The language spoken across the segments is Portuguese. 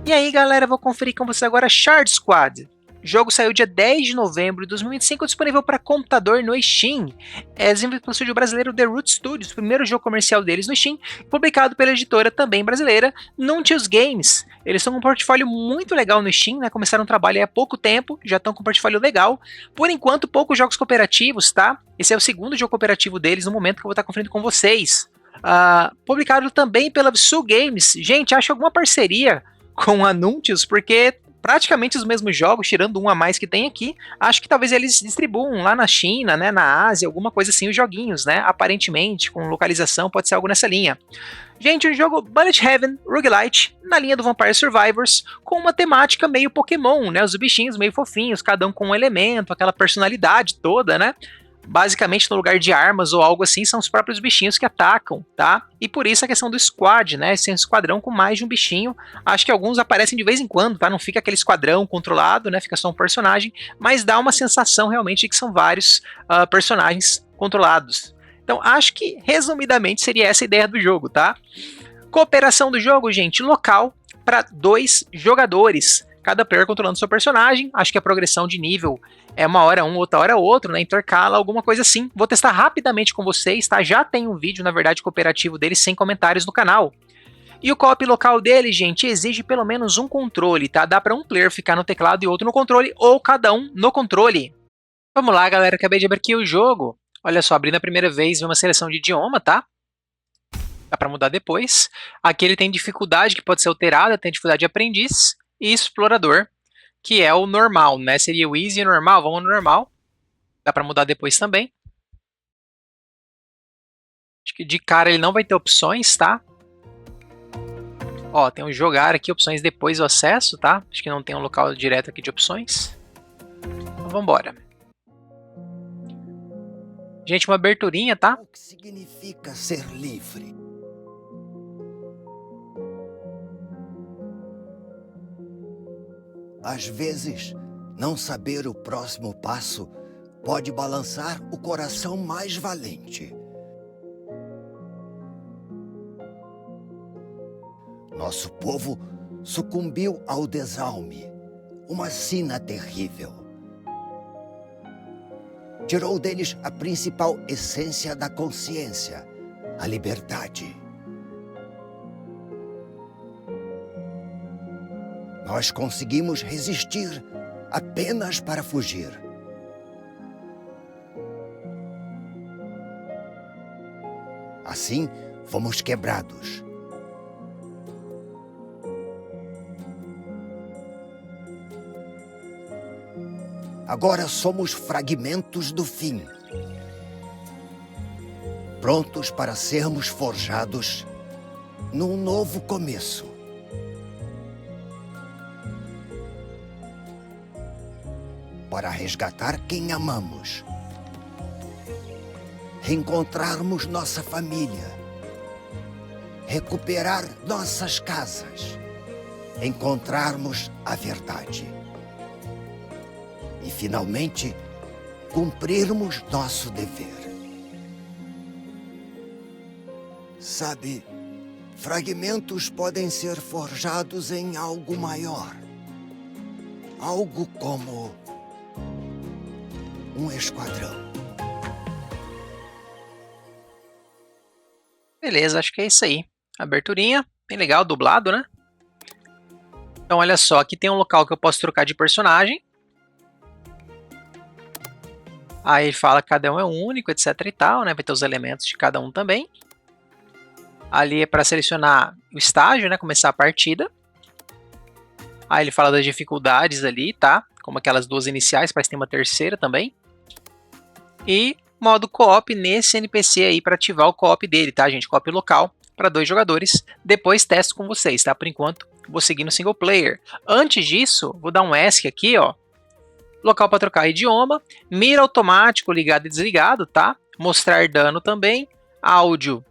E aí, galera, vou conferir com você agora Shard Squad. O jogo saiu dia 10 de novembro de 2025, disponível para computador no Steam. É desenvolvido pelo estúdio brasileiro The Root Studios, primeiro jogo comercial deles no Steam, publicado pela editora também brasileira Nuntius Games. Eles estão com um portfólio muito legal no Steam, né? Começaram um trabalho há pouco tempo, já estão com um portfólio legal. Por enquanto, poucos jogos cooperativos, tá? Esse é o segundo jogo cooperativo deles no momento que eu vou estar conferindo com vocês. Publicado também pela Vsu Games. Gente, acho alguma parceria com anúncios, porque praticamente os mesmos jogos, tirando um a mais que tem aqui, acho que talvez eles distribuam lá na China, né, na Ásia, alguma coisa assim, os joguinhos, né, aparentemente, com localização, pode ser algo nessa linha. Gente, um jogo Bullet Heaven, roguelite, na linha do Vampire Survivors, com uma temática meio Pokémon, né, os bichinhos meio fofinhos, cada um com um elemento, aquela personalidade toda, né, basicamente no lugar de armas ou algo assim, são os próprios bichinhos que atacam, tá? E por isso a questão do squad, né? Esse esquadrão com mais de um bichinho. Acho que alguns aparecem de vez em quando, tá? Não fica aquele esquadrão controlado, né? Fica só um personagem, mas dá uma sensação realmente de que são vários personagens controlados. Então acho que, resumidamente, seria essa a ideia do jogo, tá? Cooperação do jogo, gente, local para 2 jogadores. Cada player controlando seu personagem. Acho que a progressão de nível é uma hora um, outra hora outro, né? Intercala, alguma coisa assim. Vou testar rapidamente com vocês, tá? Já tem um vídeo, na verdade, cooperativo dele sem comentários no canal. E o co-op local dele, gente, exige pelo menos um controle, tá? Dá para um player ficar no teclado e outro no controle, ou cada um no controle. Vamos lá, galera, acabei de abrir aqui o jogo. Olha só, abrindo a primeira vez, uma seleção de idioma, tá? Dá para mudar depois. Aqui ele tem dificuldade que pode ser alterada, tem dificuldade de aprendiz e explorador, que é o normal, né? Seria o easy e normal, vamos no normal. Dá para mudar depois também. Acho que de cara ele não vai ter opções, tá? Ó, tem o jogar aqui, opções depois do acesso, tá? Acho que não tem um local direto aqui de opções. Então vamos embora. Gente, uma aberturinha, tá? O que significa ser livre? Às vezes, não saber o próximo passo pode balançar o coração mais valente. Nosso povo sucumbiu ao desalme, uma sina terrível. Tirou deles a principal essência da consciência, a liberdade. Nós conseguimos resistir apenas para fugir. Assim, fomos quebrados. Agora somos fragmentos do fim, prontos para sermos forjados num novo começo. Para resgatar quem amamos, reencontrarmos nossa família, recuperar nossas casas, encontrarmos a verdade. E, finalmente, cumprirmos nosso dever. Sabe, fragmentos podem ser forjados em algo maior. Algo como um esquadrão. Beleza, acho que é isso aí. Aberturinha, bem legal, dublado, né? Então, olha só, aqui tem um local que eu posso trocar de personagem. Aí ele fala que cada um é único, etc e tal, né? Vai ter os elementos de cada um também. Ali é para selecionar o estágio, né? Começar a partida. Aí ele fala das dificuldades ali, tá? Como aquelas duas iniciais, parece que tem uma terceira também. E modo co-op nesse NPC aí para ativar o co-op dele, tá, gente? Co-op local para 2 jogadores. Depois testo com vocês, tá? Por enquanto, vou seguir no single player. Antes disso, vou dar um ESC aqui, ó. Local para trocar idioma, mira automático ligado e desligado, tá? Mostrar dano também, áudio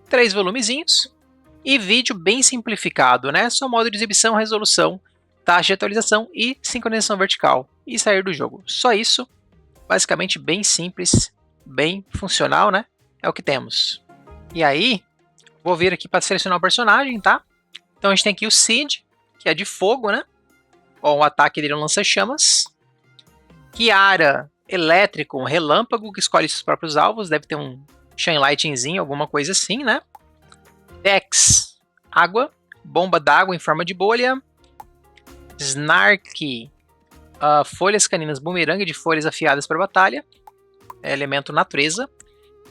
3 volumezinhos e vídeo bem simplificado, né? Só modo de exibição, resolução, taxa de atualização e sincronização vertical e sair do jogo. Só isso, basicamente bem simples, bem funcional, né? É o que temos. E aí, vou vir aqui para selecionar o personagem, tá? Então a gente tem aqui o Cid, que é de fogo, né? Ó, o ataque dele é um lança-chamas. Kiara, elétrico, um relâmpago que escolhe seus próprios alvos. Deve ter um Shine Lightningzinho, alguma coisa assim, né? Dex, água. Bomba d'água em forma de bolha. Snark, folhas caninas, bumerangue de folhas afiadas para batalha. É elemento natureza.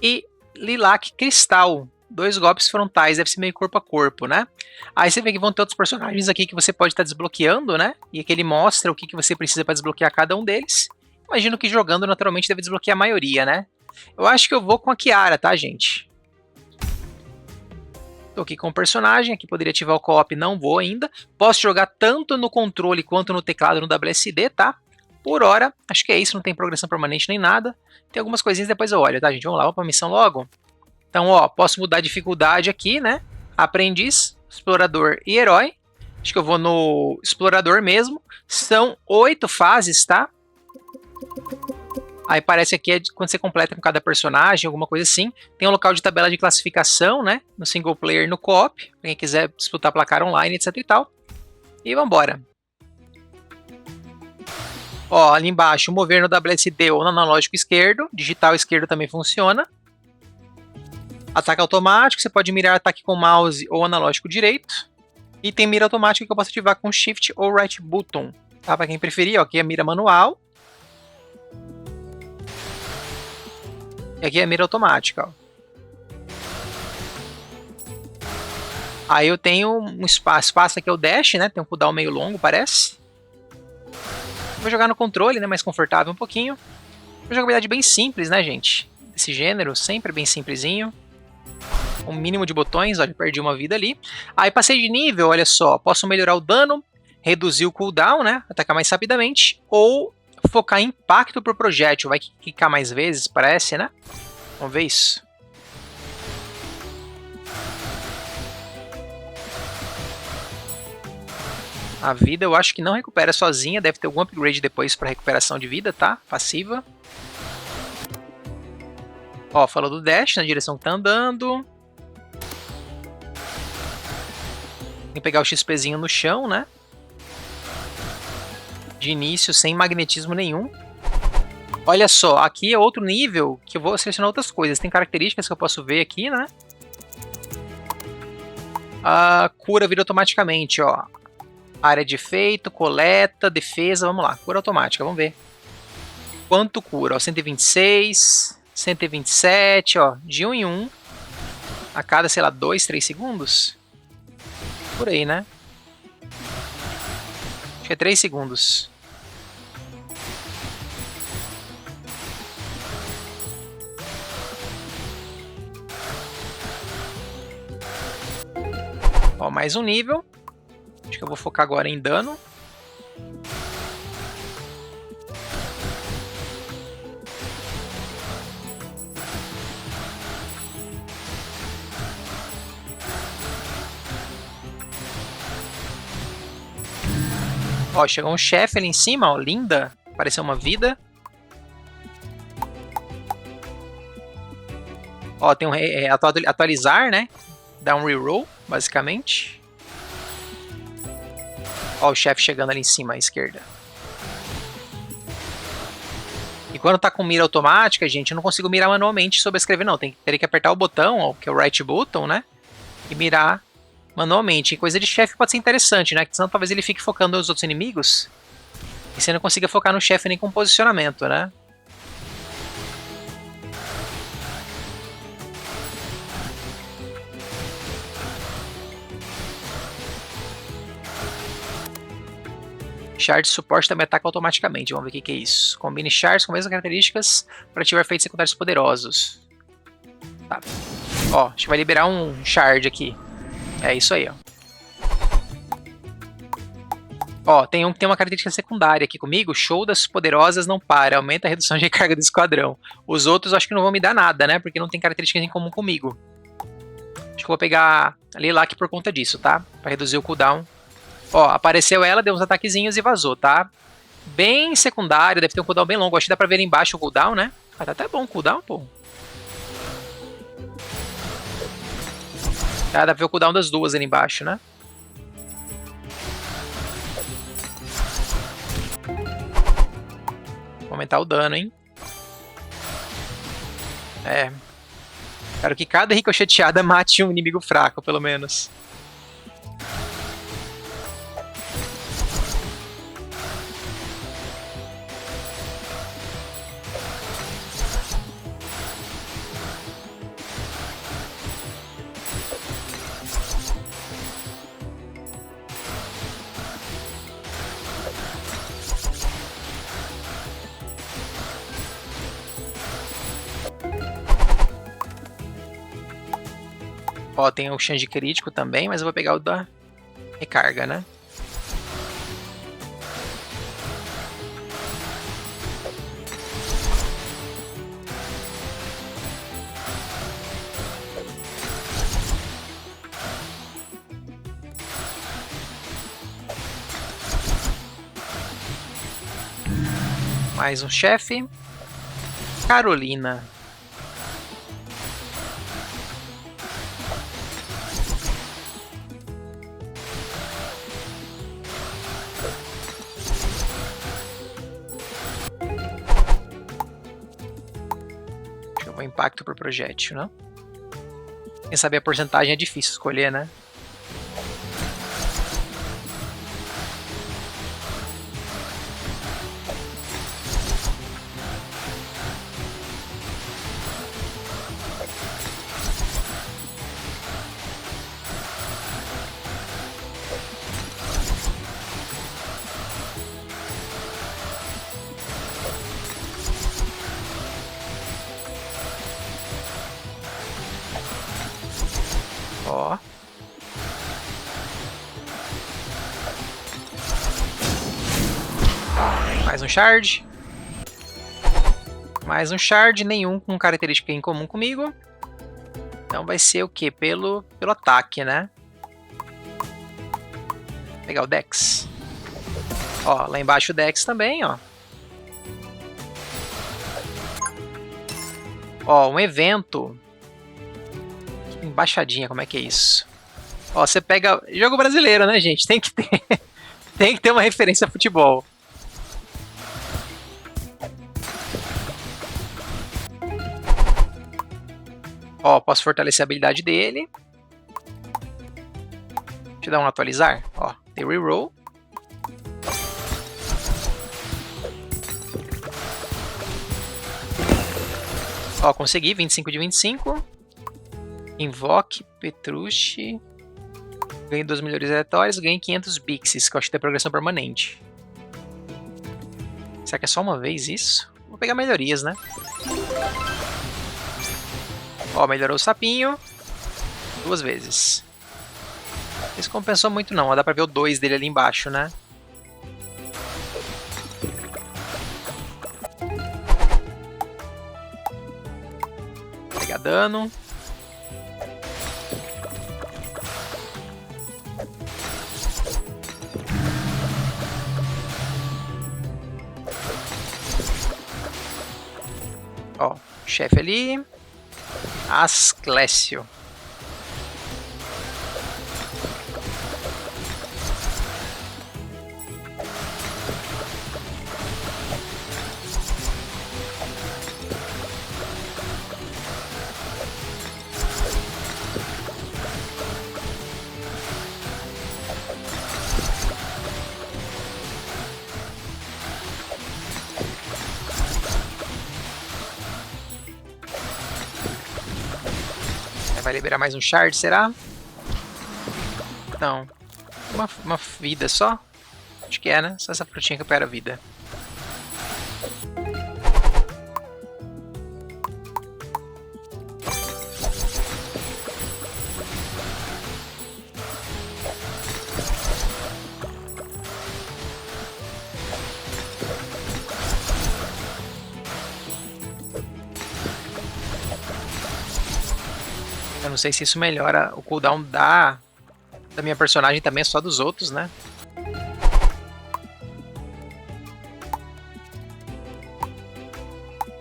E Lilac Cristal. 2 golpes frontais, deve ser meio corpo a corpo, né? Aí você vê que vão ter outros personagens aqui que você pode estar desbloqueando, né? E que ele mostra o que você precisa para desbloquear cada um deles. Imagino que jogando naturalmente deve desbloquear a maioria, né? Eu acho que eu vou com a Kiara, tá, gente? Tô aqui com o personagem, aqui poderia ativar o co-op, não vou ainda. Posso jogar tanto no controle quanto no teclado no WSD, tá? Por hora, acho que é isso, não tem progressão permanente nem nada. Tem algumas coisinhas, depois eu olho, tá, gente? Vamos lá, vamos pra missão logo. Então, ó, posso mudar a dificuldade aqui, né? Aprendiz, explorador e herói. Acho que eu vou no explorador mesmo. São 8 fases, tá? Aí parece aqui é quando você completa com cada personagem, alguma coisa assim. Tem um local de tabela de classificação, né? No single player e no co-op. Pra quem quiser disputar placar online, etc e tal. E vambora. Ó, ali embaixo, mover no WSD ou no analógico esquerdo. Digital esquerdo também funciona. Ataque automático, você pode mirar ataque com mouse ou analógico direito. E tem mira automática que eu posso ativar com Shift ou Right Button. Tá? Pra quem preferir, ó, aqui é a mira manual. E aqui é a mira automática, ó. Aí eu tenho um espaço aqui é o dash, né? Tem um cooldown meio longo, parece. Vou jogar no controle, né? Mais confortável um pouquinho. Uma jogabilidade bem simples, né, gente? Desse gênero, sempre bem simplesinho. Um mínimo de botões, olha, perdi uma vida ali. Aí passei de nível, olha só. Posso melhorar o dano, reduzir o cooldown, né? Atacar mais rapidamente. Ou focar em impacto por projétil. Vai clicar mais vezes, parece, né? Vamos ver isso. A vida eu acho que não recupera sozinha. Deve ter algum upgrade depois para recuperação de vida, tá? Passiva. Ó, falou do dash, na direção que tá andando. Tem que pegar o XPzinho no chão, né? De início, sem magnetismo nenhum. Olha só, aqui é outro nível que eu vou selecionar outras coisas. Tem características que eu posso ver aqui, né? A cura vira automaticamente, ó. Área de efeito, coleta, defesa, vamos lá. Cura automática, vamos ver. Quanto cura? Ó, 126, 127, ó. De 1 em 1. A cada, sei lá, 2, 3 segundos. Por aí, né? Acho que é 3 segundos. Ó, mais um nível. Acho que eu vou focar agora em dano. Ó, chegou um chefe ali em cima, ó, linda. Apareceu uma vida. Ó, tem um atualizar, né? Dá um reroll, basicamente. Ó, o chefe chegando ali em cima à esquerda. E quando tá com mira automática, gente, eu não consigo mirar manualmente sobre escrever, não. Teria que apertar o botão, ó, que é o right button, né? E mirar manualmente. E coisa de chefe pode ser interessante, né? Porque senão talvez ele fique focando nos outros inimigos. E você não consiga focar no chefe nem com posicionamento, né? Shard de suporte também ataca automaticamente. Vamos ver o que é isso. Combine shards com as mesmas características para ativar efeitos secundários poderosos. Tá. Ó, a gente vai liberar um shard aqui. É isso aí, ó. Ó, tem uma característica secundária aqui comigo. Show das poderosas não para. Aumenta a redução de recarga do esquadrão. Os outros acho que não vão me dar nada, né? Porque não tem características em comum comigo. Acho que eu vou pegar a Lilac por conta disso, tá? Pra reduzir o cooldown. Ó, apareceu ela, deu uns ataquezinhos e vazou, tá? Bem secundário, deve ter um cooldown bem longo. Acho que dá pra ver ali embaixo o cooldown, né? Ah, tá até bom o cooldown, pô. Tá, dá pra ver o cooldown das duas ali embaixo, né? aumentar o dano, hein? É. Quero que cada ricocheteada mate um inimigo fraco, pelo menos. Ó, tem o Change crítico também, mas eu vou pegar o da recarga, né? Mais um chefe. Carolina. O impacto por projétil, né? Quem sabe a porcentagem é difícil escolher, né? Ó. Mais um shard. Mais um shard, nenhum com característica em comum comigo. Então vai ser o quê? Pelo ataque, né? Vou pegar o Dex. Ó, lá embaixo o Dex também, ó. Ó, um evento. Embaixadinha, como é que é isso? Ó, você pega... Jogo brasileiro, né, gente? Tem que ter... Tem que ter uma referência a futebol. Ó, posso fortalecer a habilidade dele. Deixa eu dar um atualizar. Ó, tem reroll. Ó, consegui, 25 de 25. Invoque, Petrucci. Ganhei 2 melhores aleatórios, ganhei 500 Bixes, que eu acho que tem progressão permanente. Será que é só uma vez isso? Vou pegar melhorias, né? Ó, melhorou o sapinho. 2 vezes. Isso compensou muito não, ó, dá pra ver o 2 dele ali embaixo, né? Vou pegar dano. Ó, chefe ali. Asclésio. Vai liberar mais um shard, será? Não. Uma vida só? Acho que é, né? Só essa frutinha que opera a vida. Eu não sei se isso melhora o cooldown da minha personagem também, é só dos outros, né?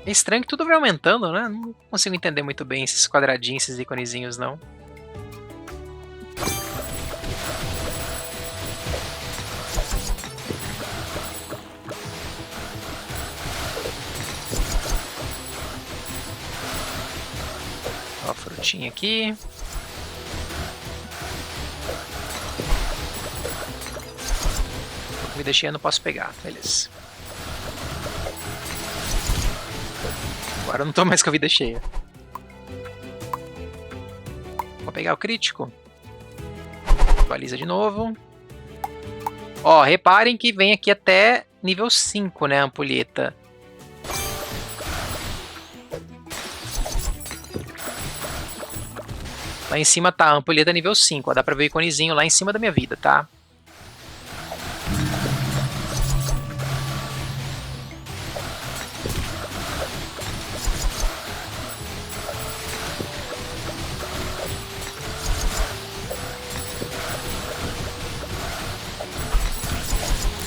É estranho que tudo vai aumentando, né? Não consigo entender muito bem esses quadradinhos, esses iconezinhos, não. Tinha aqui. Vida cheia eu não posso pegar, beleza. Agora eu não tô mais com a vida cheia. Vou pegar o crítico. Atualiza de novo. Ó, reparem que vem aqui até nível 5, né, a ampulheta. Lá em cima tá a ampulheta nível 5, ó, dá pra ver o iconezinho lá em cima da minha vida, tá?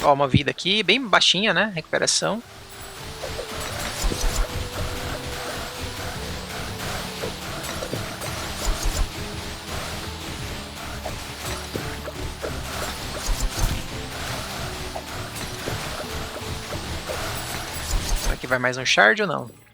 Ó, uma vida aqui, bem baixinha, né? Recuperação. Será que vai mais um shard ou não?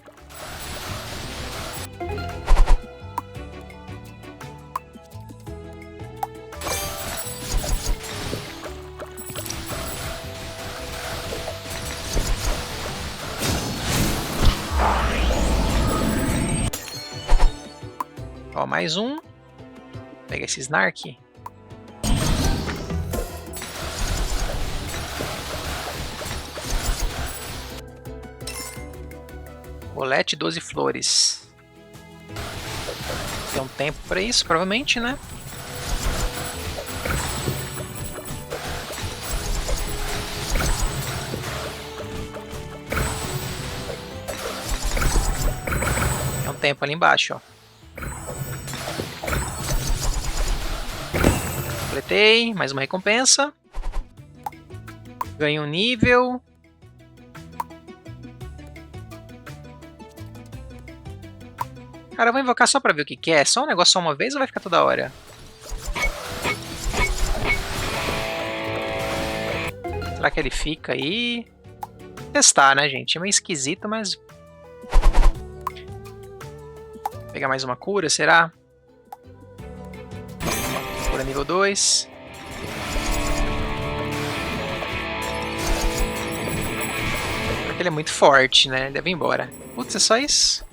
Ó, mais um. Pega esse Snark. Rolete 12 flores. Tem um tempo pra isso, provavelmente, né? Tem um tempo ali embaixo, ó. Completei, mais uma recompensa. Ganho um nível. Cara, eu vou invocar só pra ver o que é. Só um negócio só uma vez ou vai ficar toda hora? Será que ele fica aí? Vou testar, né, gente? É meio esquisito, mas... Vou pegar mais uma cura, será? Cura nível 2. Porque ele é muito forte, né? Ele deve ir embora. Putz, é só isso?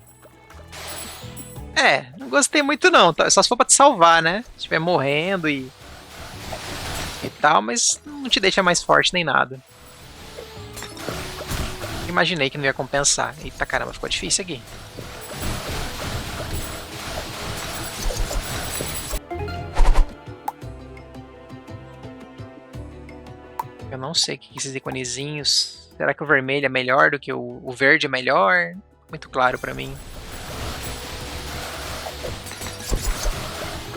É, não gostei muito não. Só se for pra te salvar, né? Se estiver morrendo e tal, mas não te deixa mais forte nem nada. Imaginei que não ia compensar. Eita caramba, ficou difícil aqui. Eu não sei o que esses iconezinhos. Será que o vermelho é melhor do que o verde é melhor? Muito claro pra mim.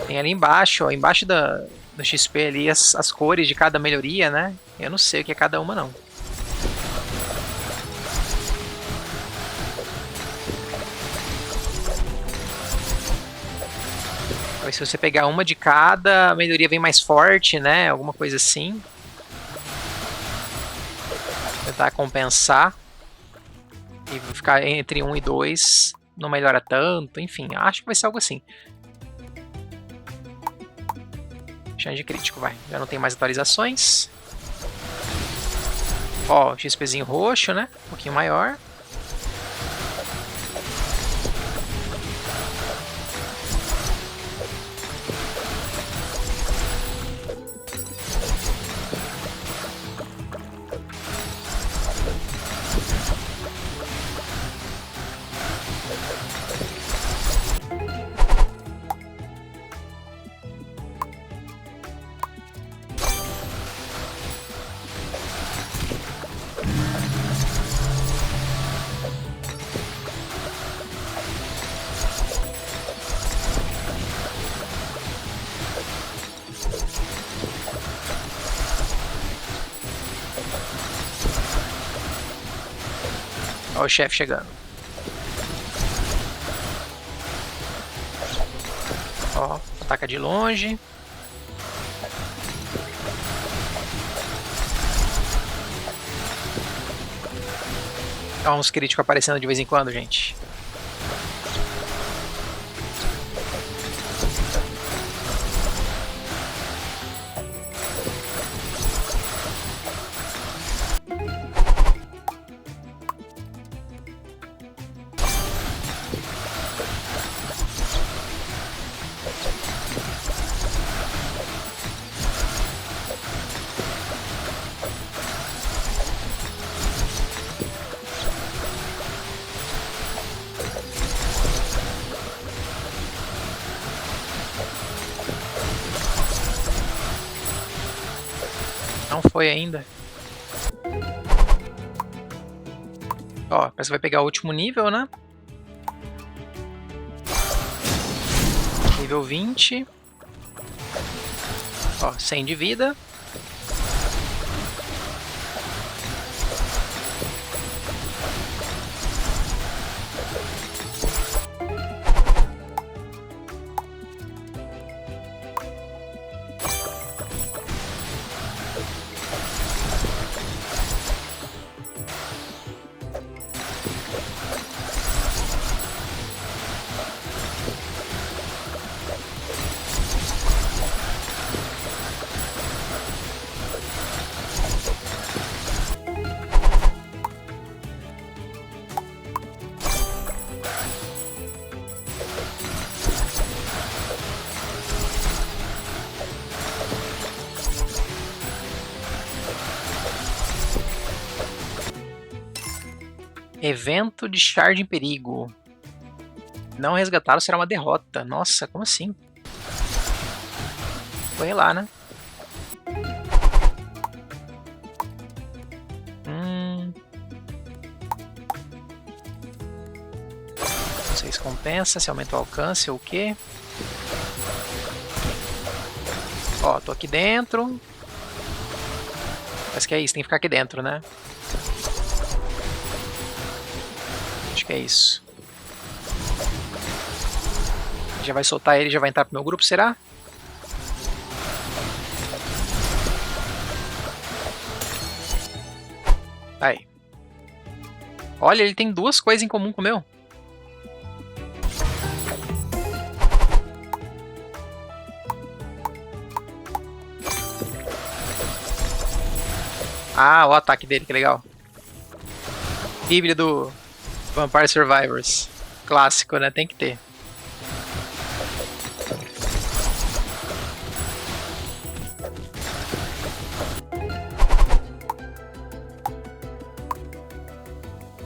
Tem ali embaixo, ó, embaixo do XP ali as cores de cada melhoria, né? Eu não sei o que é cada uma não. Mas se você pegar uma de cada, a melhoria vem mais forte, né? Alguma coisa assim. Tentar compensar. E ficar entre 1 e 2 não melhora tanto, enfim, acho que vai ser algo assim. Chance de crítico, vai. Já não tem mais atualizações. Ó, XPzinho roxo, né? Um pouquinho maior. Ó o chefe chegando. Ó, ataca de longe. Ó, uns críticos aparecendo de vez em quando, gente. foi ainda. Ó, parece que vai pegar o último nível, né? Nível 20. Ó, 100 de vida. Evento de Shard em perigo. Não resgatá-lo será uma derrota. Nossa, como assim? Foi lá, né? Não sei se compensa, se aumenta o alcance ou o quê. Ó, tô aqui dentro. Parece que é isso, tem que ficar aqui dentro, né? Acho que é isso. Já vai soltar ele, já vai entrar pro meu grupo, será? Aí. Olha, ele tem duas coisas em comum com o meu. Ah, o ataque dele, que legal. Bíblia do Vampire Survivors. Clássico, né? Tem que ter.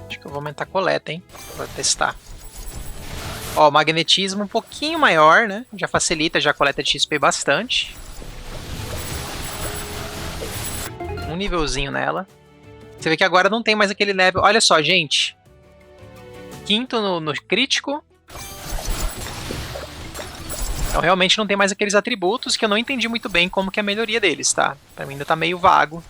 Acho que eu vou aumentar a coleta, hein? Pra testar. Ó, magnetismo um pouquinho maior, né? Já facilita, já coleta de XP bastante. Um nívelzinho nela. Você vê que agora não tem mais aquele level. Olha só, gente. Quinto no crítico. Então realmente não tem mais aqueles atributos que eu não entendi muito bem como que é a melhoria deles, tá? Pra mim ainda tá meio vago.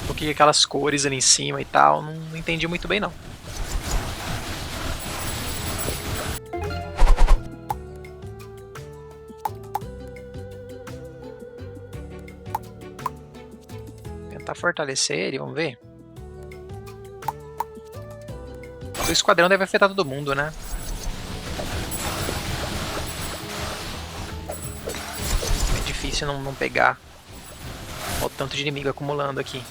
Porque aquelas cores ali em cima e tal, não entendi muito bem não. Tentar fortalecer ele, vamos ver. O esquadrão deve afetar todo mundo, né? É difícil não pegar. Olha o tanto de inimigo acumulando aqui.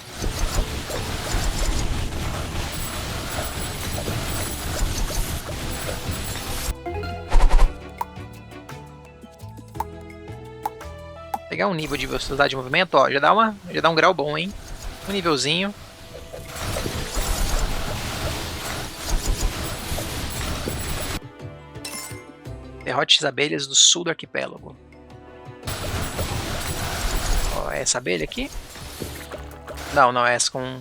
Pegar um nível de velocidade de movimento, ó, já dá um grau bom, hein? Um nívelzinho. Derrote as abelhas do sul do arquipélago. Ó, é essa abelha aqui? Não, é essa com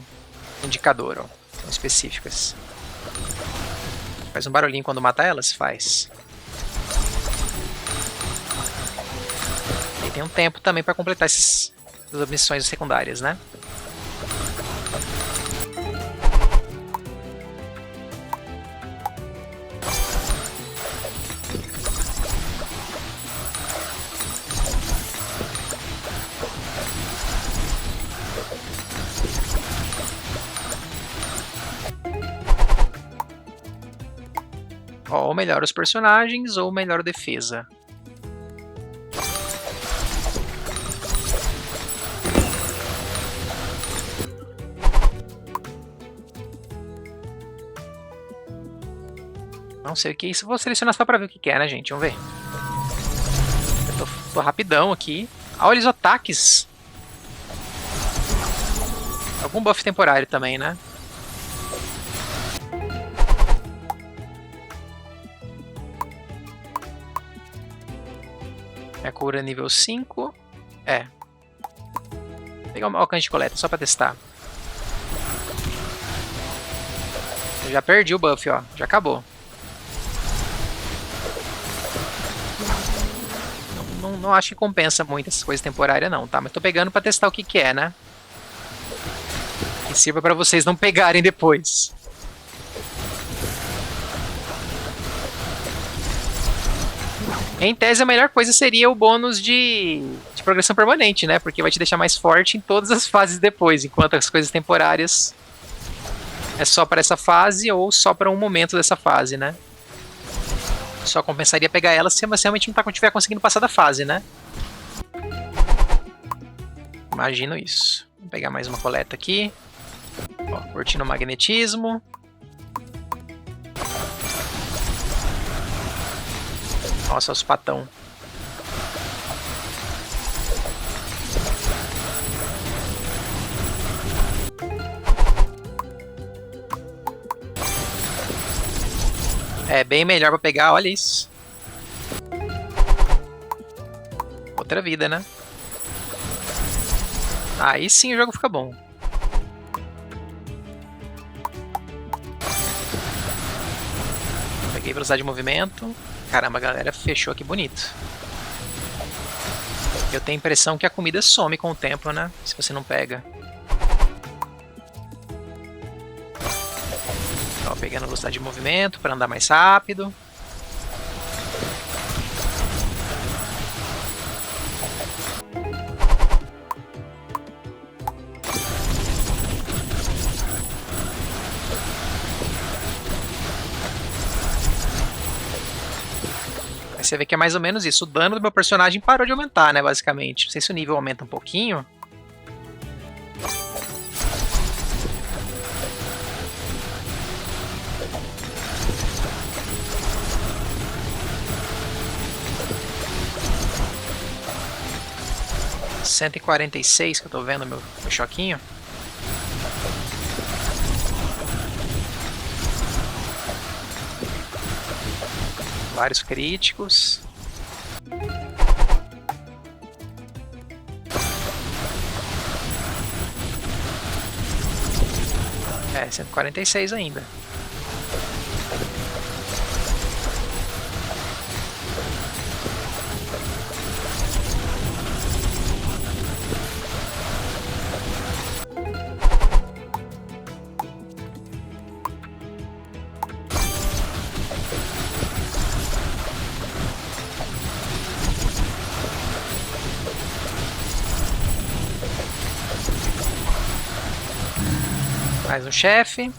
indicador, ó. São específicas. Faz um barulhinho quando mata elas? Faz. E tem um tempo também para completar essas missões secundárias, né? Ó, ou melhora os personagens, ou melhora a defesa. Não sei o que é isso. Vou selecionar só pra ver o que é, né, gente? Vamos ver. Eu tô rapidão aqui. Ah, olha os ataques. Algum buff temporário também, né? É cura nível 5. É. pegar o alcance de coleta, só pra testar. Eu já perdi o buff, ó. Já acabou. Não acho que compensa muito essas coisas temporárias, não, tá? Mas tô pegando pra testar o que que é, né? Que sirva pra vocês não pegarem depois. Em tese, a melhor coisa seria o bônus de progressão permanente, né? Porque vai te deixar mais forte em todas as fases depois, enquanto as coisas temporárias é só para essa fase ou só para um momento dessa fase, né? Só compensaria pegar ela se você realmente não estiver conseguindo passar da fase, né? Imagino isso. Vou pegar mais uma coleta aqui. Ó, curtindo o magnetismo. Nossa, os patão. É bem melhor pra pegar, olha isso. Outra vida, né? Aí sim o jogo fica bom. Peguei velocidade de movimento. Caramba, a galera fechou aqui bonito. Eu tenho a impressão que a comida some com o tempo, né? Se você não pega. Ó, pegando velocidade de movimento para andar mais rápido. Aí você vê que é mais ou menos isso. O dano do meu personagem parou de aumentar, né? Basicamente. Não sei se o nível aumenta um pouquinho. R$146 que eu tô vendo meu choquinho. Vários críticos. É, 146 ainda. Mais um chefe.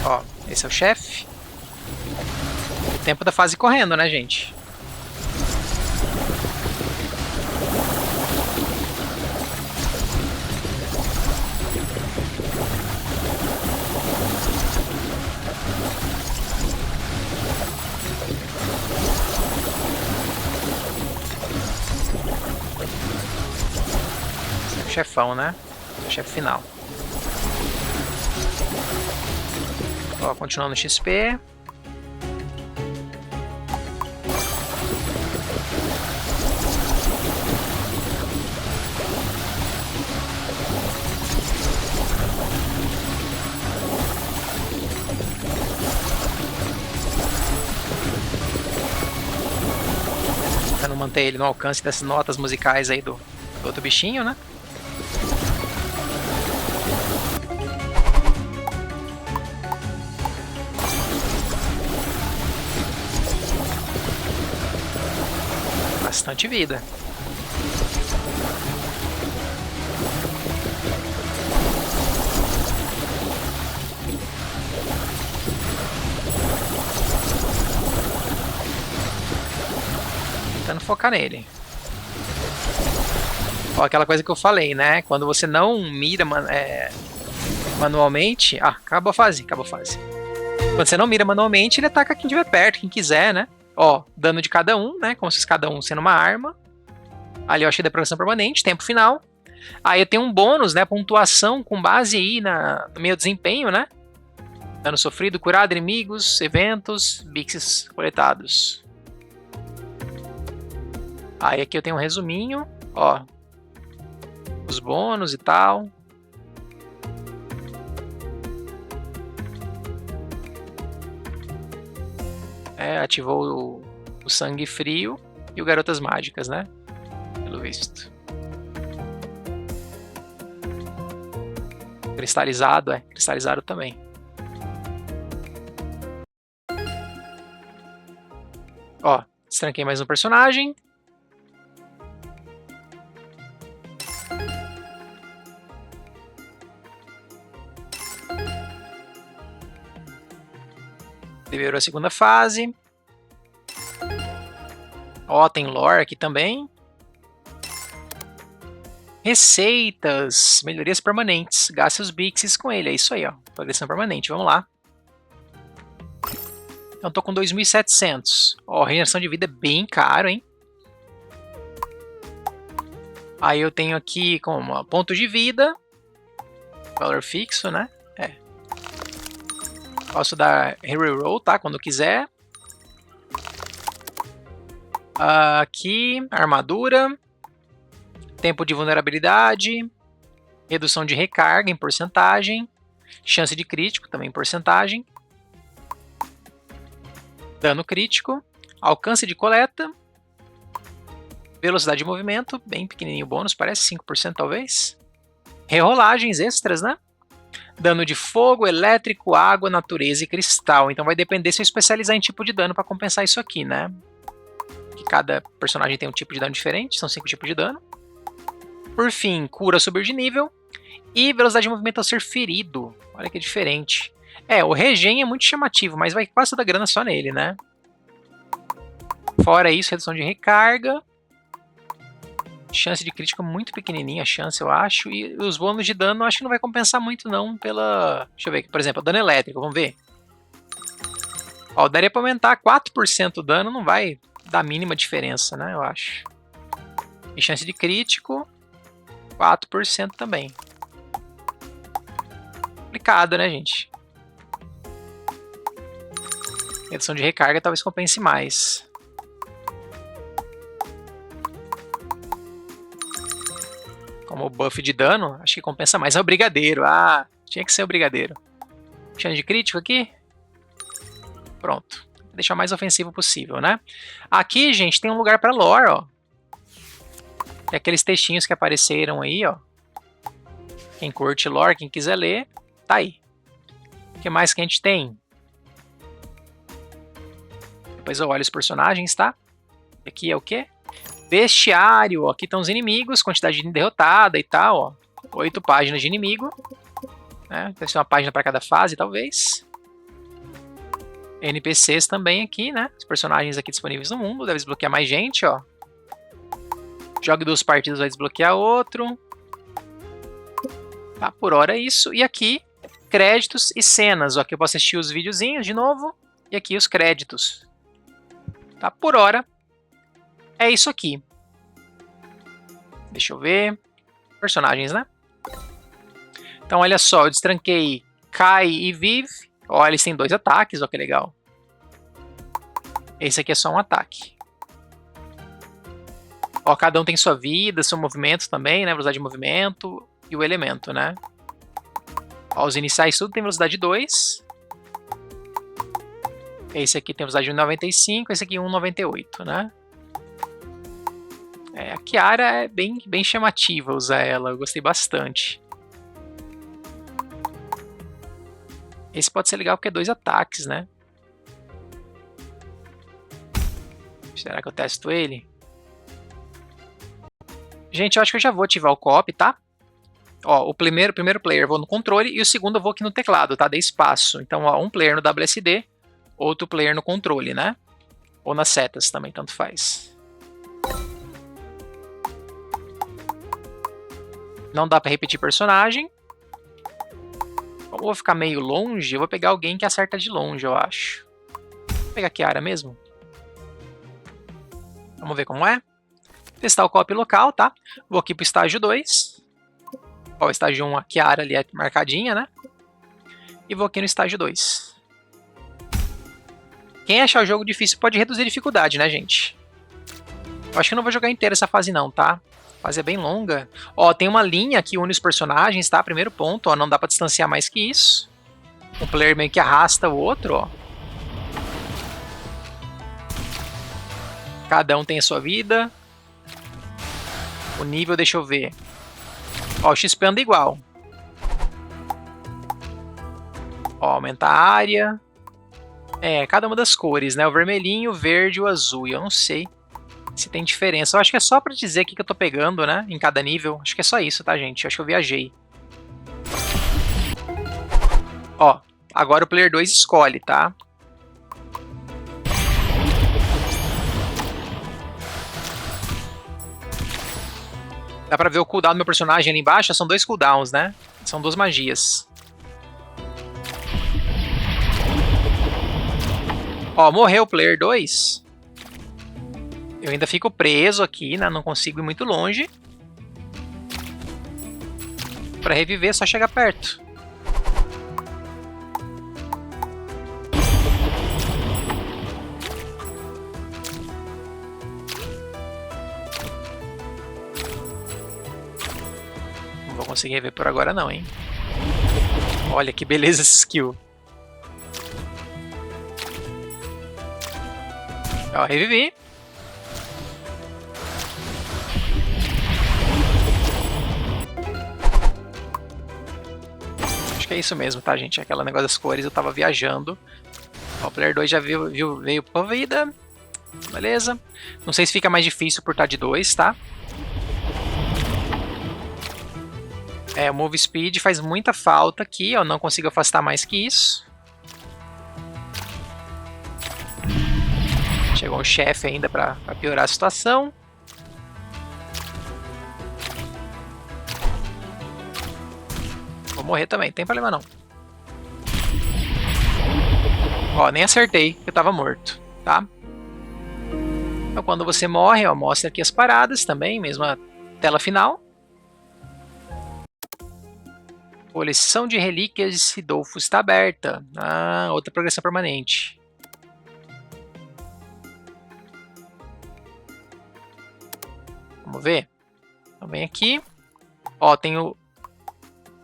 Ó, esse é o chefe. O tempo da fase correndo, né, gente? Chefão, né? Chefe final. Ó, continuando no XP. Tentando manter ele no alcance dessas notas musicais aí do outro bichinho, né? Bastante vida. Tentando focar nele. Ó, aquela coisa que eu falei, né? Quando você não mira manualmente... Ah, acabou a fase, acabou a fase. Quando você não mira manualmente, ele ataca quem estiver perto, quem quiser, né? Ó, dano de cada um, né? Como se cada um sendo uma arma. Ali eu achei da progressão permanente, tempo final. Aí eu tenho um bônus, né? Pontuação com base aí no meu desempenho, né? Dano sofrido, curado, inimigos, eventos, bixes coletados. Aí aqui eu tenho um resuminho, ó. Os bônus e tal. Ativou o sangue frio e o garotas mágicas, né? Pelo visto. Cristalizado, cristalizado também. Ó, destranquei mais um personagem. Liberou a segunda fase. Ó, tem lore aqui também. Receitas, melhorias permanentes. Gaste os bixes com ele, é isso aí, ó. Progressão permanente, vamos lá. Então tô com 2.700. Ó, regeneração de vida é bem caro, hein? Aí eu tenho aqui como ponto de vida. Valor fixo, né? Posso dar reroll, tá? Quando quiser. Aqui, armadura. Tempo de vulnerabilidade. Redução de recarga em porcentagem. Chance de crítico, também em porcentagem. Dano crítico. Alcance de coleta. Velocidade de movimento, bem pequenininho o bônus, parece 5% talvez. Rerolagens extras, né? Dano de fogo, elétrico, água, natureza e cristal. Então vai depender se eu especializar em tipo de dano para compensar isso aqui, né? Que cada personagem tem um tipo de dano diferente, são 5 tipos de dano. Por fim, cura subir de nível. E velocidade de movimento ao ser ferido. Olha que diferente. O regen é muito chamativo, mas vai quase toda a grana só nele, né? Fora isso, redução de recarga. Chance de crítica muito pequenininha, a chance eu acho. E os bônus de dano acho que não vai compensar muito não pela... Deixa eu ver aqui, por exemplo, dano elétrico, vamos ver. Ó, daria pra aumentar 4% o dano, não vai dar mínima diferença, né, eu acho. E chance de crítico, 4% também. Complicado, né, gente? Redução de recarga talvez compense mais. Como buff de dano, acho que compensa mais. É o brigadeiro. Ah, tinha que ser o brigadeiro. Chance de crítico aqui. Pronto. Vou deixar o mais ofensivo possível, né? Aqui, gente, tem um lugar para lore, ó. Tem aqueles textinhos que apareceram aí, ó. Quem curte lore, quem quiser ler, tá aí. O que mais que a gente tem? Depois eu olho os personagens, tá? Aqui é o quê? Bestiário, ó, aqui estão os inimigos, quantidade de derrotada e tal, ó. 8 páginas de inimigo. Né? Deve ser uma página para cada fase, talvez. NPCs também aqui, né? Os personagens aqui disponíveis no mundo. Deve desbloquear mais gente, ó. Jogue 2 partidas, vai desbloquear outro. Tá, por hora é isso. E aqui, créditos e cenas. Ó, aqui eu posso assistir os videozinhos de novo. E aqui os créditos. Tá, por hora é isso aqui. Deixa eu ver. Personagens, né? Então, olha só. Eu destranquei Kai e Viv. Ó, eles têm 2 ataques. Ó, que legal. Esse aqui é só um ataque. Ó, cada um tem sua vida, seu movimento também, né? Velocidade de movimento e o elemento, né? Ó, os iniciais tudo tem velocidade 2. Esse aqui tem velocidade de 1,95. Esse aqui 1,98, né? A Kiara é bem chamativa usar ela, eu gostei bastante. Esse pode ser legal porque é 2 ataques, né? Será que eu testo ele? Gente, eu acho que eu já vou ativar o co-op, tá? Ó, o primeiro player eu vou no controle e o segundo eu vou aqui no teclado, tá? Dei espaço. Então, ó, um player no WSD, outro player no controle, né? Ou nas setas também, tanto faz. Não dá pra repetir personagem. Como eu vou ficar meio longe, eu vou pegar alguém que acerta de longe, eu acho. Vou pegar a Kiara mesmo. Vamos ver como é. Testar o co-op local, tá? Vou aqui pro estágio 2. Ó, o estágio 1, a Kiara ali é marcadinha, né? E vou aqui no estágio 2. Quem achar o jogo difícil pode reduzir a dificuldade, né, gente? Eu acho que eu não vou jogar inteira essa fase não, tá? A fase é bem longa. Ó, tem uma linha que une os personagens, tá? Primeiro ponto, ó, não dá pra distanciar mais que isso. O player meio que arrasta o outro, ó. Cada um tem a sua vida. O nível, deixa eu ver. Ó, o XP anda igual. Ó, aumenta a área. É, cada uma das cores, né? O vermelhinho, o verde e o azul. E eu não sei se tem diferença. Eu acho que é só pra dizer aqui que eu tô pegando, né? Em cada nível. Acho que é só isso, tá, gente? Eu acho que eu viajei. Ó, agora o player 2 escolhe, tá? Dá pra ver o cooldown do meu personagem ali embaixo? São 2 cooldowns, né? São 2 magias. Ó, morreu o player 2. Eu ainda fico preso aqui, né? Não consigo ir muito longe. Pra reviver é só chegar perto. Não vou conseguir rever por agora não, hein? Olha que beleza esse skill. Ó, revivi. Acho que é isso mesmo, tá, gente? Aquela negócio das cores, eu tava viajando. Ó, o player 2 já veio pra vida. Beleza. Não sei se fica mais difícil por estar de 2, tá? É, o Move Speed faz muita falta aqui. Eu não consigo afastar mais que isso. Chegou um chefe ainda pra piorar a situação. Vou morrer também, não tem problema não. Ó, nem acertei, eu tava morto, tá? Então quando você morre, ó, mostra aqui as paradas também, mesma tela final. Coleção de relíquias de Sidolfo está aberta. Ah, outra progressão permanente. Vamos ver? Então vem aqui. Ó, tem o...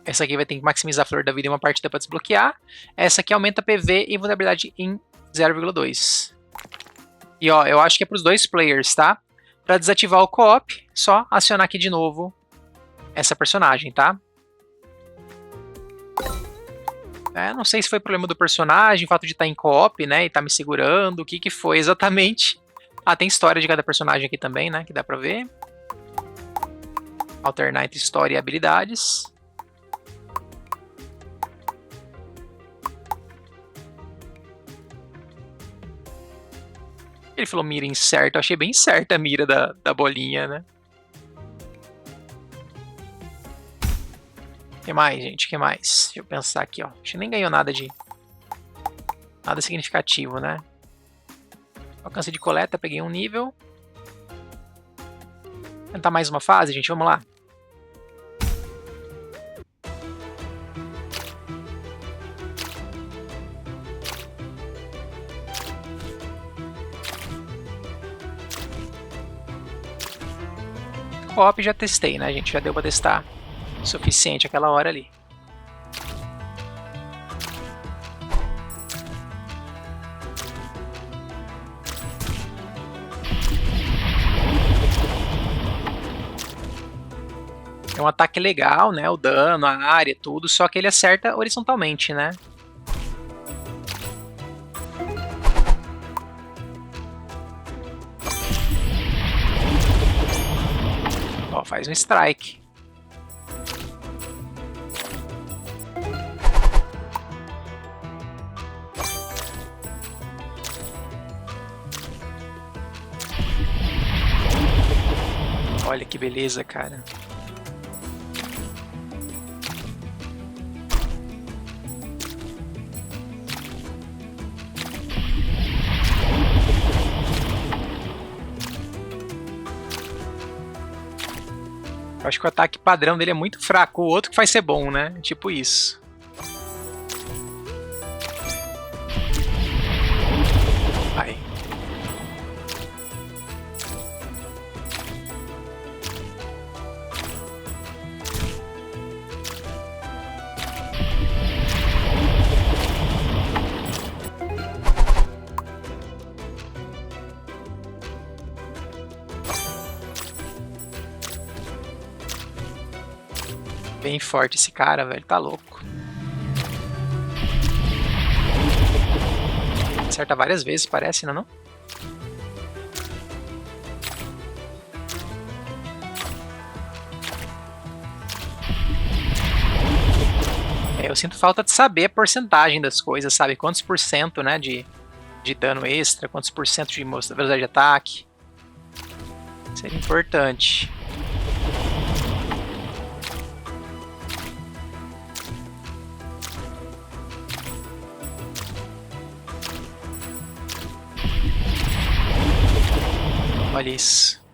Essa aqui vai ter que maximizar a flor da vida em uma partida para desbloquear. Essa aqui aumenta PV e vulnerabilidade em 0,2. E ó, eu acho que é para os 2 players, tá? Para desativar o co-op, só acionar aqui de novo essa personagem, tá? É, não sei se foi problema do personagem, o fato de estar em co-op, né? E tá me segurando, o que que foi exatamente. Ah, tem história de cada personagem aqui também, né? Que dá pra ver. Alternar entre história e habilidades. Ele falou mira incerta, eu achei bem certa a mira da bolinha, né? O que mais, gente? O que mais? Deixa eu pensar aqui, ó. Acho que nem ganhou nada de... Nada significativo, né? Alcance de coleta, peguei um nível. Tentar mais uma fase, gente, vamos lá. Co-op já testei, né, gente? Já deu pra testar o suficiente aquela hora ali. É um ataque legal, né? O dano, a área, tudo, só que ele acerta horizontalmente, né? Ó, faz um strike. Olha que beleza, cara. Eu acho que o ataque padrão dele é muito fraco. O outro que faz ser bom, né? Tipo isso. Bem forte esse cara, velho. Tá louco. Acerta várias vezes, parece, não? Eu sinto falta de saber a porcentagem das coisas, sabe? Quantos por cento, né, de dano extra, quantos por cento de velocidade de ataque. Seria importante. Olha isso.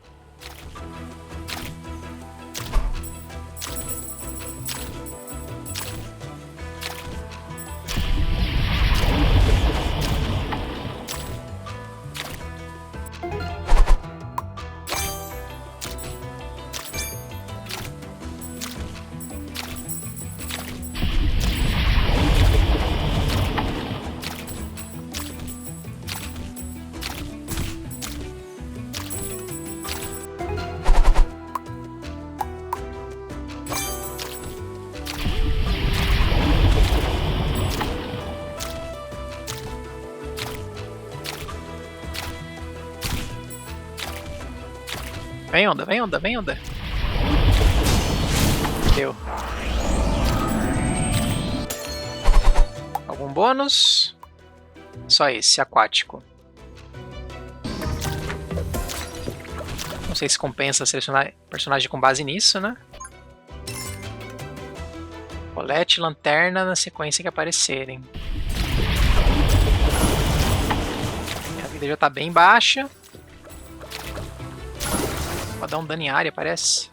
Vem onda, vem onda, vem onda. Deu. Algum bônus? Só esse, aquático. Não sei se compensa selecionar personagem com base nisso, né? Colete, lanterna na sequência que aparecerem. Minha vida já tá bem baixa. Pode dar um dano em área, parece.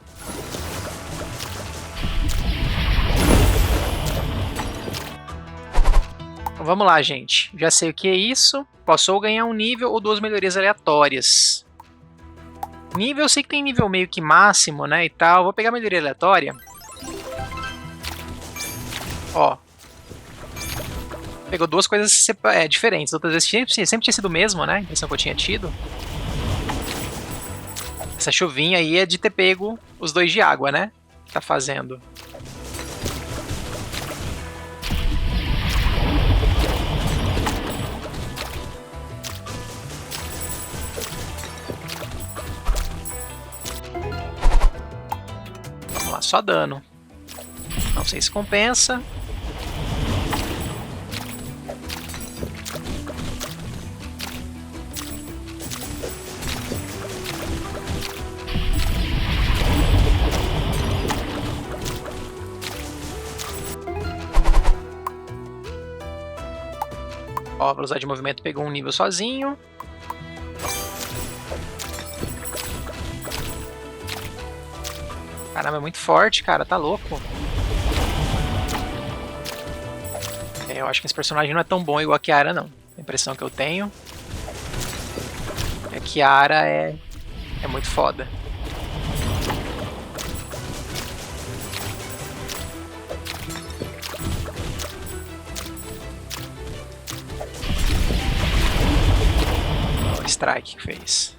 Então vamos lá, gente. Já sei o que é isso. Posso ou ganhar um nível ou 2 melhorias aleatórias. Nível, eu sei que tem nível meio que máximo, né, e tal. Vou pegar a melhoria aleatória. Ó. Pegou duas coisas diferentes. Outras vezes sempre tinha sido o mesmo, né? A impressão que eu tinha tido. Essa chuvinha aí é de ter pego os 2 de água, né? Que tá fazendo. Vamos lá, só dano. Não sei se compensa. Ó, a velocidade de movimento pegou um nível sozinho. Caramba, é muito forte, cara. Tá louco. Eu acho que esse personagem não é tão bom igual a Kiara, não. A impressão que eu tenho é que Kiara é muito foda. Strike que fez.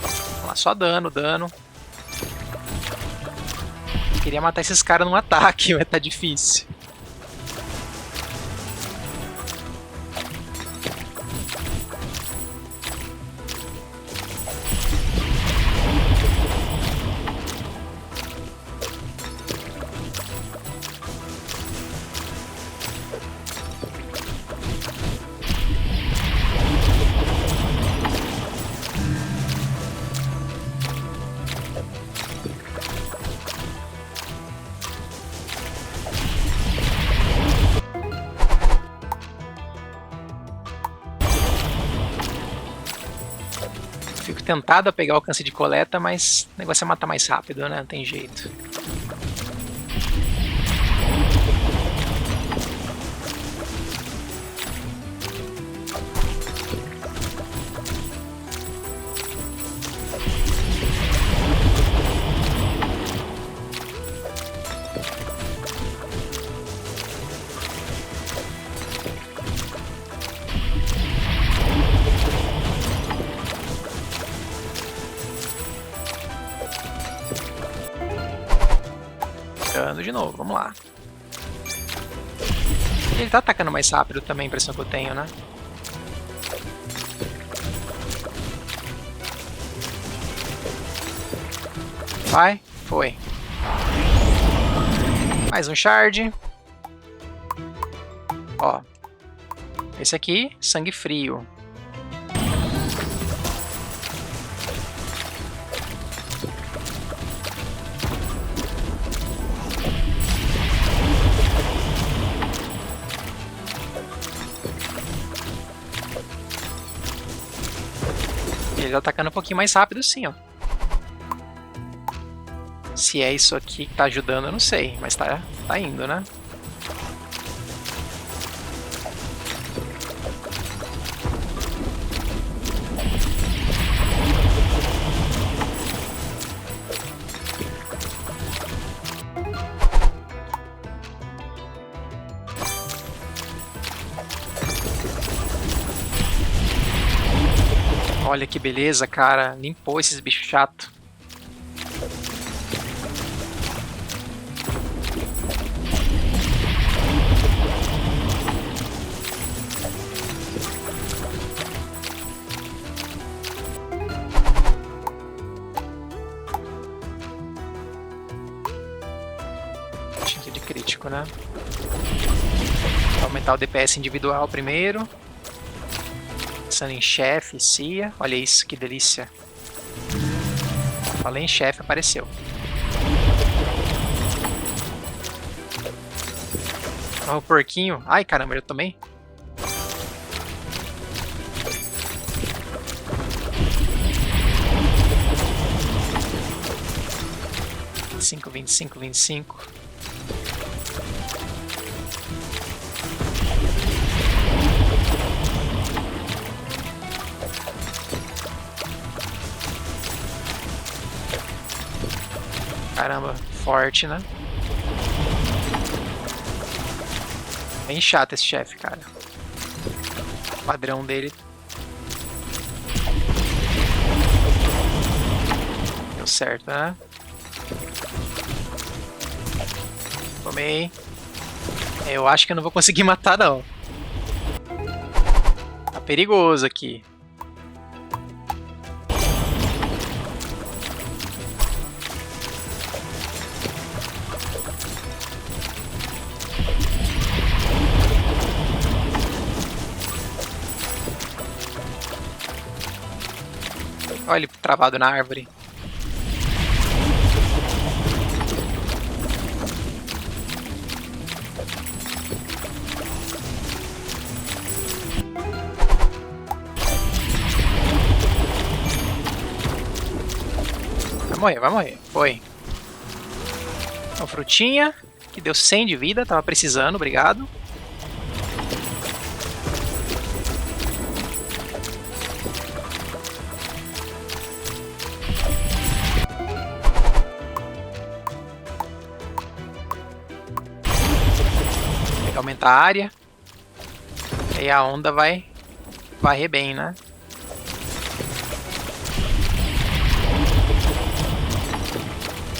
Vamos lá, só dano. Queria matar esses caras num ataque, mas tá difícil. Fico tentado a pegar o alcance de coleta, mas o negócio é matar mais rápido, né? Não tem jeito. de novo, vamos lá. Ele tá atacando mais rápido também, a impressão que eu tenho, né? Vai, foi. Mais um shard. Ó. Esse aqui, sangue frio. Ele tá atacando um pouquinho mais rápido sim, ó. Se é isso aqui que tá ajudando, eu não sei. Mas tá indo, né? Olha que beleza, cara. Limpou esses bichos chatos. Chance de crítico, né? Vou aumentar o DPS individual primeiro. Pensando em chefe, Cia. Olha isso, que delícia. Falei em chefe, apareceu. Ó, o porquinho. Ai, caramba, eu também. Cinco, 25, 25. Caramba, forte, né? Bem chato esse chefe, cara. O padrão dele. Deu certo, né? Tomei. Eu acho que eu não vou conseguir matar, não. Tá perigoso aqui. Olha ele travado na árvore. Vai morrer, vai morrer. Foi. Uma frutinha que deu 100 de vida, tava precisando, obrigado. Aumentar a área. E aí a onda vai varrer bem, né?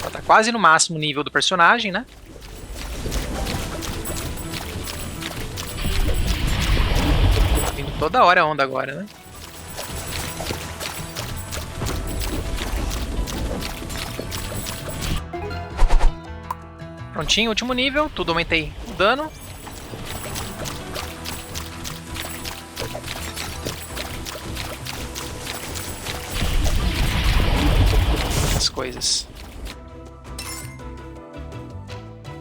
Ela tá quase no máximo nível do personagem, né? Tá vindo toda hora a onda agora, né? Prontinho, último nível. Tudo aumentei o dano. Coisas.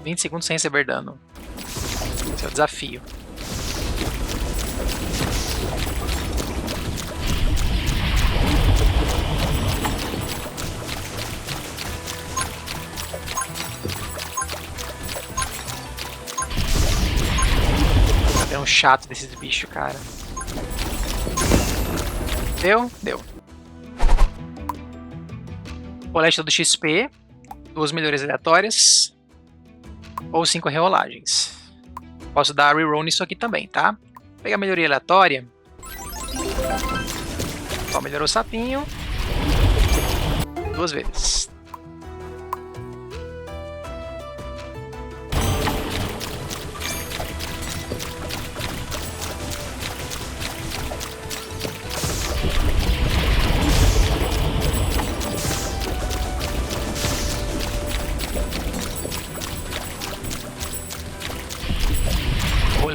20 segundos sem receber dano. Esse é o desafio. É um chato desses bichos, cara. Deu? Deu. Coleta do XP, 2 melhorias aleatórias ou 5 rerolagens. Posso dar reroll nisso aqui também, tá? Vou pegar a melhoria aleatória. Ó, melhorou o sapinho. 2 vezes.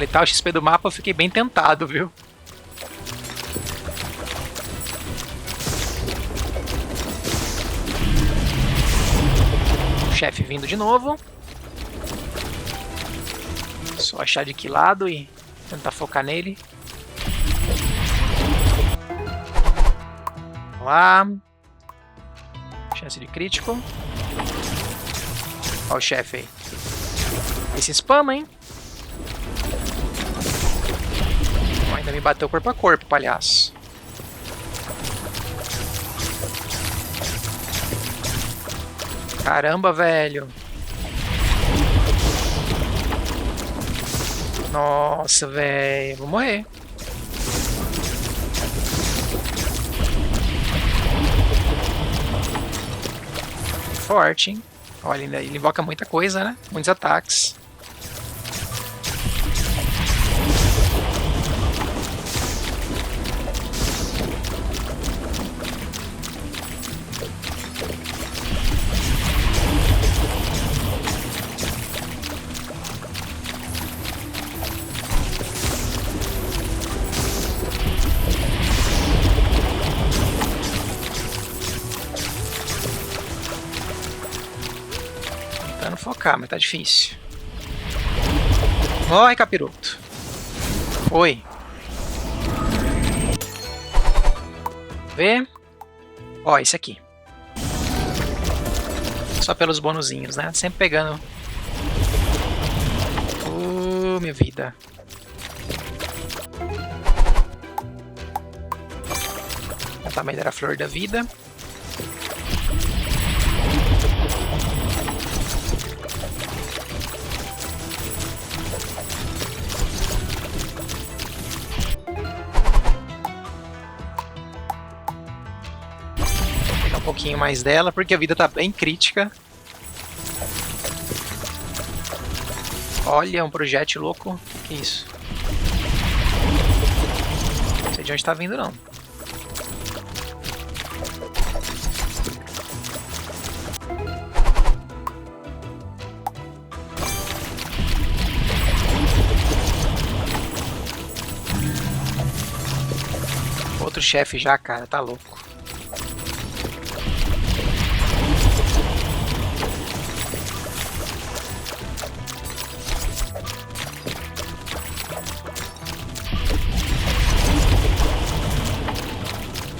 Coletar o XP do mapa eu fiquei bem tentado, viu? O chefe vindo de novo. Só achar de que lado e tentar focar nele. Vamos lá. Chance de crítico. Olha o chefe aí. Esse spam, hein? Ainda me bateu corpo a corpo, palhaço. Caramba, velho. Nossa, velho. Vou morrer. Forte, hein? Olha, ele invoca muita coisa, né? Muitos ataques. Tentando focar, mas tá difícil. Morre, capiroto. Oi. Vê? Ó, esse aqui. Só pelos bonuzinhos, né? Sempre pegando. Minha vida. O tamanho da flor da vida. Um pouquinho mais dela, porque a vida tá bem crítica. Olha, um projétil louco. Que isso? Não sei de onde tá vindo, não. Outro chefe já, cara. Tá louco.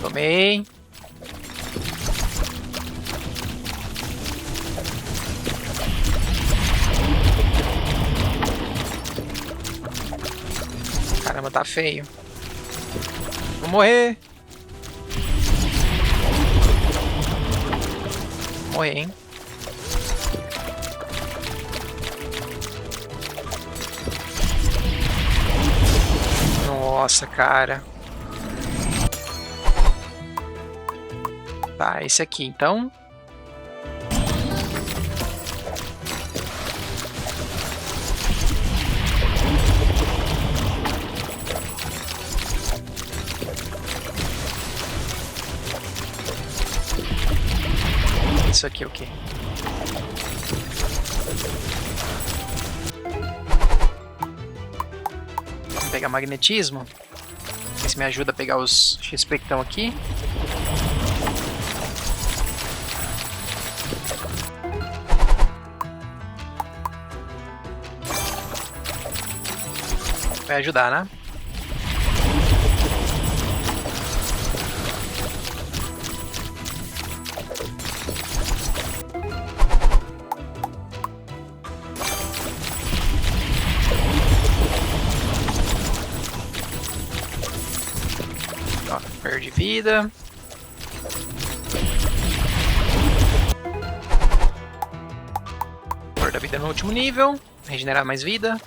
Tomei. Caramba, tá feio. Vou morrer. Vou morrer, hein? Nossa, cara. Tá, esse aqui, então. Isso aqui é o quê? Vamos pegar magnetismo. Ver se me ajuda a pegar os XP que estão aqui. Vai ajudar, né? Ó, perde vida. Flor da vida no último nível. Regenerar mais vida.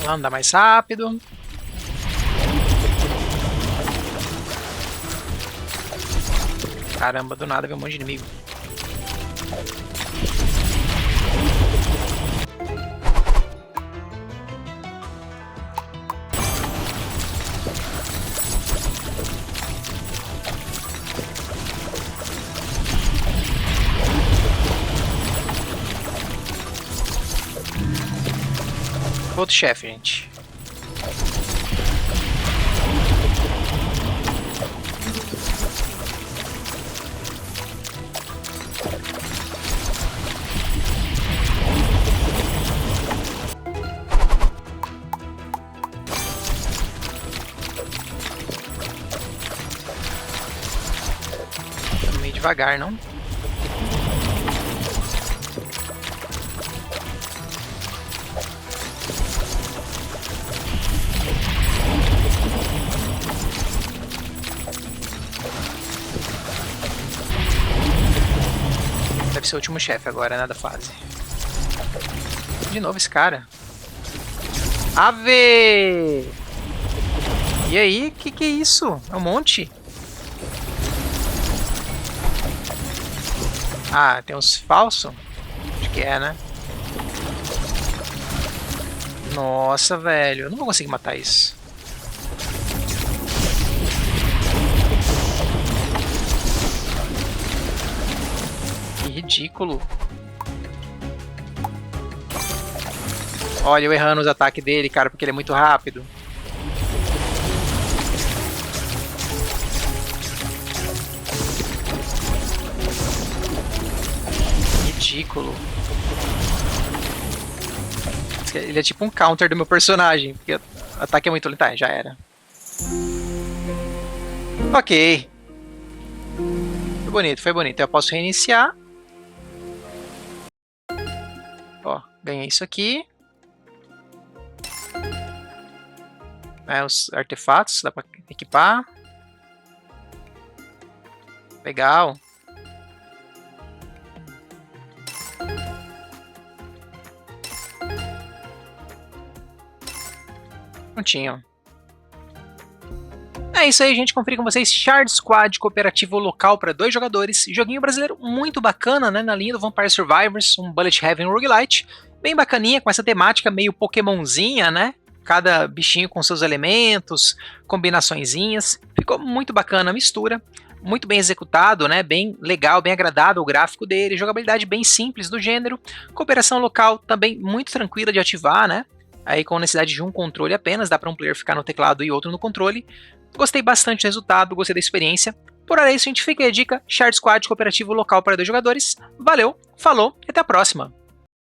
Vamos lá, andar mais rápido. Caramba, do nada veio um monte de inimigo. Outro chefe, gente. Tá meio devagar, não? Deve ser o último chefe agora, né, da fase. De novo esse cara. Ave! E aí, que é isso? É um monte? Ah, tem uns falsos? Acho que é, né? Nossa, velho. Eu não vou conseguir matar isso. Que ridículo. Olha, eu errando os ataques dele, cara, porque ele é muito rápido. Ridículo. Ele é tipo um counter do meu personagem, porque o ataque é muito lento. Tá, já era. Ok. Foi bonito, foi bonito. Eu posso reiniciar. Ó, ganhei isso aqui. Os artefatos, dá pra equipar. Legal. Prontinho. É isso aí, gente. Conferir com vocês Shard Squad cooperativo local para 2 jogadores. Joguinho brasileiro muito bacana, né? Na linha do Vampire Survivors, um Bullet Heaven roguelite. Bem bacaninha, com essa temática meio Pokémonzinha, né? Cada bichinho com seus elementos, combinaçõezinhas. Ficou muito bacana a mistura. Muito bem executado, né? Bem legal, bem agradável o gráfico dele. Jogabilidade bem simples do gênero. Cooperação local também muito tranquila de ativar, né? Aí com necessidade de um controle apenas, dá para um player ficar no teclado e outro no controle. Gostei bastante do resultado, gostei da experiência. Por hora é isso, gente. Fica aí a dica: Shard Squad cooperativo local para 2 jogadores. Valeu, falou e até a próxima!